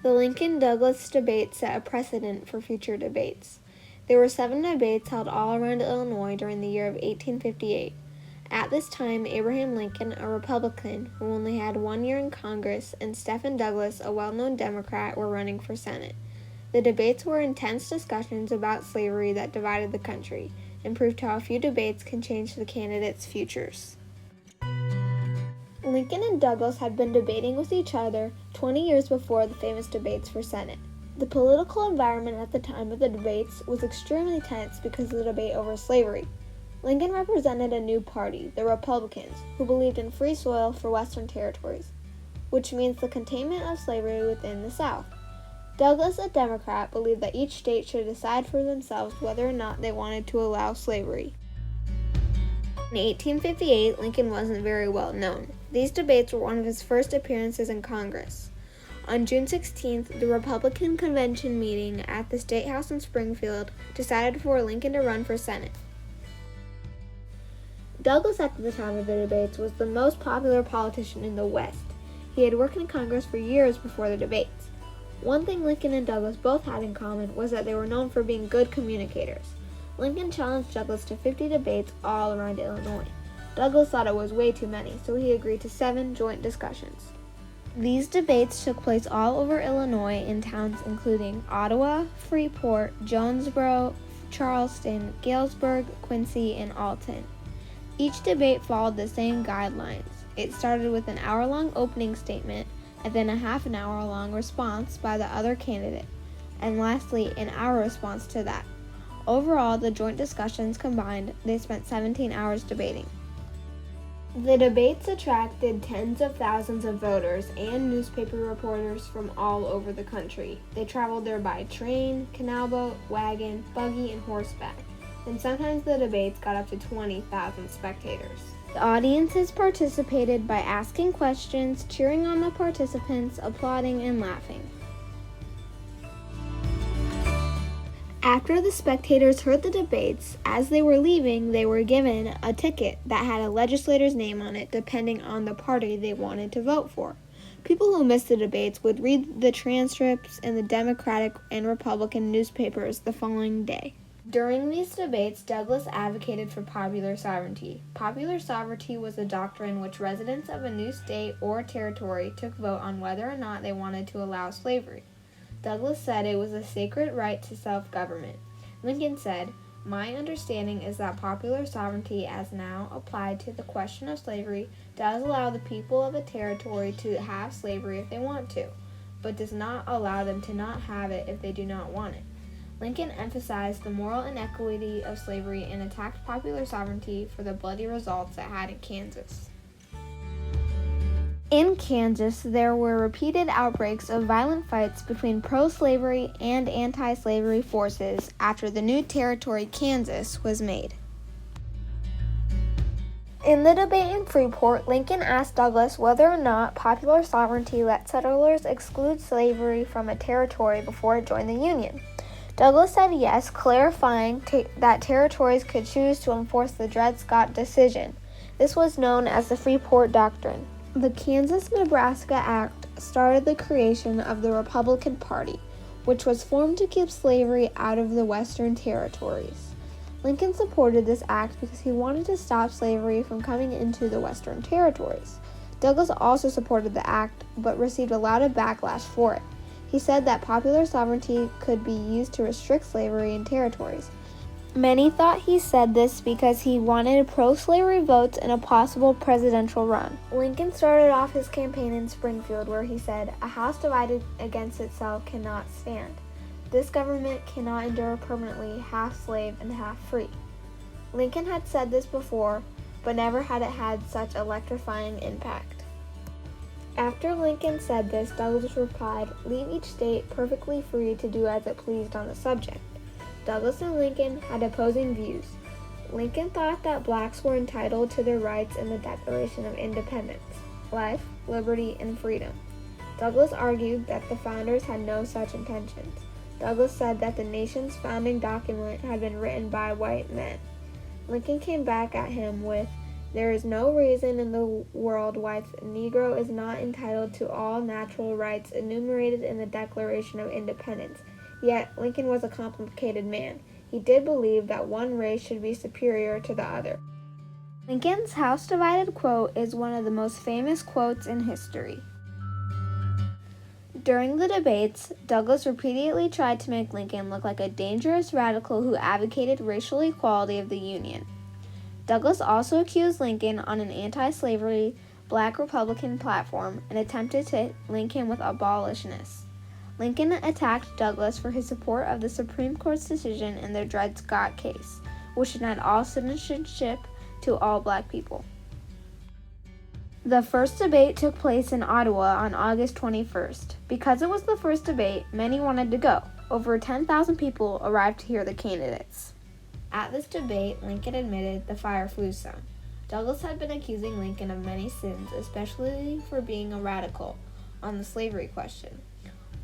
The Lincoln-Douglas debate set a precedent for future debates. There were 7 debates held all around Illinois during the year of 1858. At this time, Abraham Lincoln, a Republican who only had 1 year in Congress, and Stephen Douglas, a well-known Democrat, were running for Senate. The debates were intense discussions about slavery that divided the country, and proved how a few debates can change the candidates' futures. Lincoln and Douglas had been debating with each other 20 years before the famous debates for Senate. The political environment at the time of the debates was extremely tense because of the debate over slavery. Lincoln represented a new party, the Republicans, who believed in free soil for Western territories, which means the containment of slavery within the South. Douglas, a Democrat, believed that each state should decide for themselves whether or not they wanted to allow slavery. In 1858, Lincoln wasn't very well known. These debates were one of his first appearances in Congress. On June 16th, the Republican convention meeting at the State House in Springfield decided for Lincoln to run for Senate. Douglas, at the time of the debates, was the most popular politician in the West. He had worked in Congress for years before the debates. One thing Lincoln and Douglas both had in common was that they were known for being good communicators. Lincoln challenged Douglas to 50 debates all around Illinois. Douglas thought it was way too many, so he agreed to 7 joint discussions. These debates took place all over Illinois in towns including Ottawa, Freeport, Jonesboro, Charleston, Galesburg, Quincy, and Alton. Each debate followed the same guidelines. It started with an hour-long opening statement, and then a half an hour-long response by the other candidate, and lastly, an hour response to that. Overall, the joint discussions combined, they spent 17 hours debating. The debates attracted tens of thousands of voters and newspaper reporters from all over the country. They traveled there by train, canal boat, wagon, buggy, and horseback. And sometimes the debates got up to 20,000 spectators. The audiences participated by asking questions, cheering on the participants, applauding, and laughing. After the spectators heard the debates, as they were leaving, they were given a ticket that had a legislator's name on it depending on the party they wanted to vote for. People who missed the debates would read the transcripts in the Democratic and Republican newspapers the following day. During these debates, Douglas advocated for popular sovereignty. Popular sovereignty was a doctrine in which residents of a new state or territory took vote on whether or not they wanted to allow slavery. Douglas said it was a sacred right to self-government. Lincoln said, "My understanding is that popular sovereignty as now applied to the question of slavery does allow the people of a territory to have slavery if they want to, but does not allow them to not have it if they do not want it." Lincoln emphasized the moral inequity of slavery and attacked popular sovereignty for the bloody results it had in Kansas. In Kansas, there were repeated outbreaks of violent fights between pro-slavery and anti-slavery forces after the new territory, Kansas, was made. In the debate in Freeport, Lincoln asked Douglas whether or not popular sovereignty let settlers exclude slavery from a territory before it joined the Union. Douglas said yes, clarifying that territories could choose to enforce the Dred Scott decision. This was known as the Freeport Doctrine. The Kansas-Nebraska Act started the creation of the Republican Party, which was formed to keep slavery out of the Western territories. Lincoln supported this act because he wanted to stop slavery from coming into the Western territories. Douglas also supported the act, but received a lot of backlash for it. He said that popular sovereignty could be used to restrict slavery in territories. Many thought he said this because he wanted pro-slavery votes in a possible presidential run. Lincoln started off his campaign in Springfield where he said, "A house divided against itself cannot stand. This government cannot endure permanently half slave and half free." Lincoln had said this before, but never had it had such electrifying impact. After Lincoln said this, Douglas replied, "Leave each state perfectly free to do as it pleased on the subject." Douglas and Lincoln had opposing views. Lincoln thought that blacks were entitled to their rights in the Declaration of Independence, life, liberty, and freedom. Douglas argued that the founders had no such intentions. Douglas said that the nation's founding document had been written by white men. Lincoln came back at him with, There is no reason in the world why the Negro is not entitled to all natural rights enumerated in the Declaration of Independence. Yet Lincoln was a complicated man. He did believe that one race should be superior to the other. Lincoln's House Divided quote is one of the most famous quotes in history. During the debates, Douglas repeatedly tried to make Lincoln look like a dangerous radical who advocated racial equality of the Union. Douglas also accused Lincoln on an anti-slavery Black Republican platform and attempted to link him with abolitionists. Lincoln attacked Douglas for his support of the Supreme Court's decision in the Dred Scott case, which denied all citizenship to all Black people. The first debate took place in Ottawa on August 21st. Because it was the first debate, many wanted to go. Over 10,000 people arrived to hear the candidates. At this debate, Lincoln admitted the fire flew some. Douglas had been accusing Lincoln of many sins, especially for being a radical on the slavery question.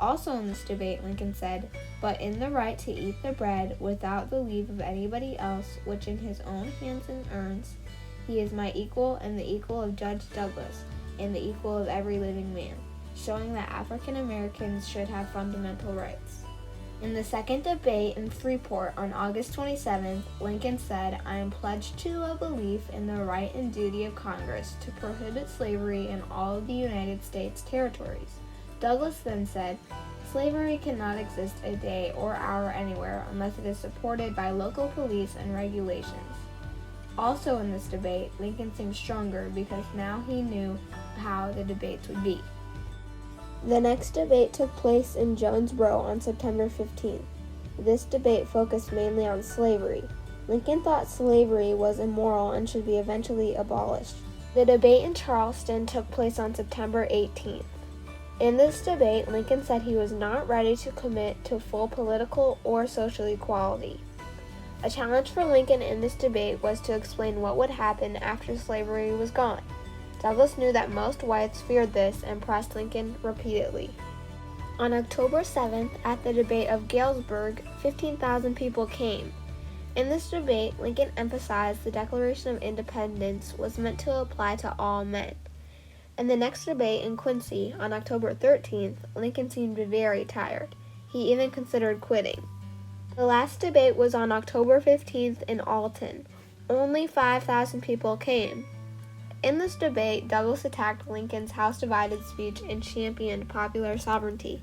Also in this debate, Lincoln said, "But in the right to eat the bread without the leave of anybody else, which in his own hands earns, he is my equal and the equal of Judge Douglas and the equal of every living man," showing that African Americans should have fundamental rights. In the second debate in Freeport on August 27th, Lincoln said, "I am pledged to a belief in the right and duty of Congress to prohibit slavery in all of the United States territories." Douglas then said, "Slavery cannot exist a day or hour anywhere unless it is supported by local police and regulations." Also in this debate, Lincoln seemed stronger because now he knew how the debates would be. The next debate took place in Jonesboro on September 15th. This debate focused mainly on slavery. Lincoln thought slavery was immoral and should be eventually abolished. The debate in Charleston took place on September 18th. In this debate, Lincoln said he was not ready to commit to full political or social equality. A challenge for Lincoln in this debate was to explain what would happen after slavery was gone. Douglas knew that most whites feared this and pressed Lincoln repeatedly. On October 7th, at the debate of Galesburg, 15,000 people came. In this debate, Lincoln emphasized the Declaration of Independence was meant to apply to all men. In the next debate in Quincy, on October 13th, Lincoln seemed very tired. He even considered quitting. The last debate was on October 15th in Alton. Only 5,000 people came. In this debate, Douglas attacked Lincoln's House Divided speech and championed popular sovereignty.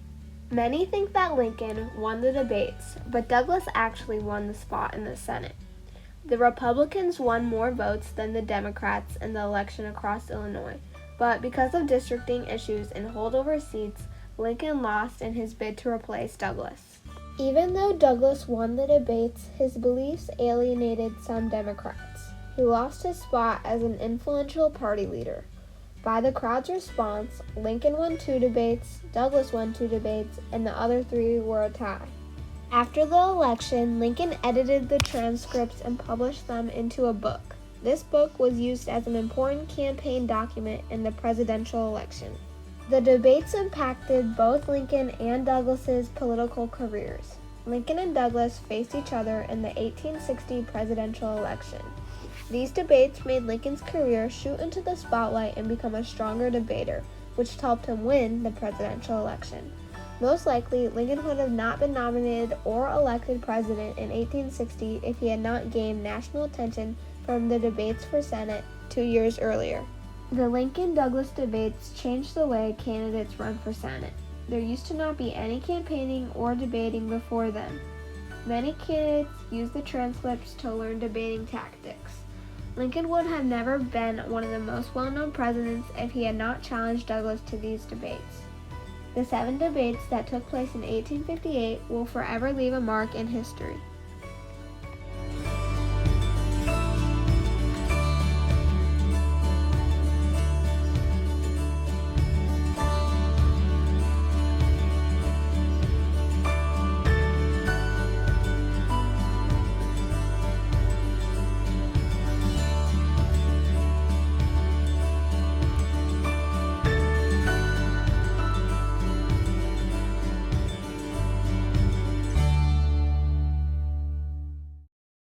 Many think that Lincoln won the debates, but Douglas actually won the spot in the Senate. The Republicans won more votes than the Democrats in the election across Illinois, but because of districting issues and holdover seats, Lincoln lost in his bid to replace Douglas. Even though Douglas won the debates, his beliefs alienated some Democrats. He lost his spot as an influential party leader. By the crowd's response, Lincoln won 2 debates, Douglas won 2 debates, and the other 3 were a tie. After the election, Lincoln edited the transcripts and published them into a book. This book was used as an important campaign document in the presidential election. The debates impacted both Lincoln and Douglas's political careers. Lincoln and Douglas faced each other in the 1860 presidential election. These debates made Lincoln's career shoot into the spotlight and become a stronger debater, which helped him win the presidential election. Most likely, Lincoln would have not been nominated or elected president in 1860 if he had not gained national attention from the debates for Senate 2 years earlier. The Lincoln-Douglas debates changed the way candidates run for Senate. There used to not be any campaigning or debating before then. Many candidates used the transcripts to learn debating tactics. Lincoln would have never been one of the most well-known presidents if he had not challenged Douglas to these debates. The 7 debates that took place in 1858 will forever leave a mark in history.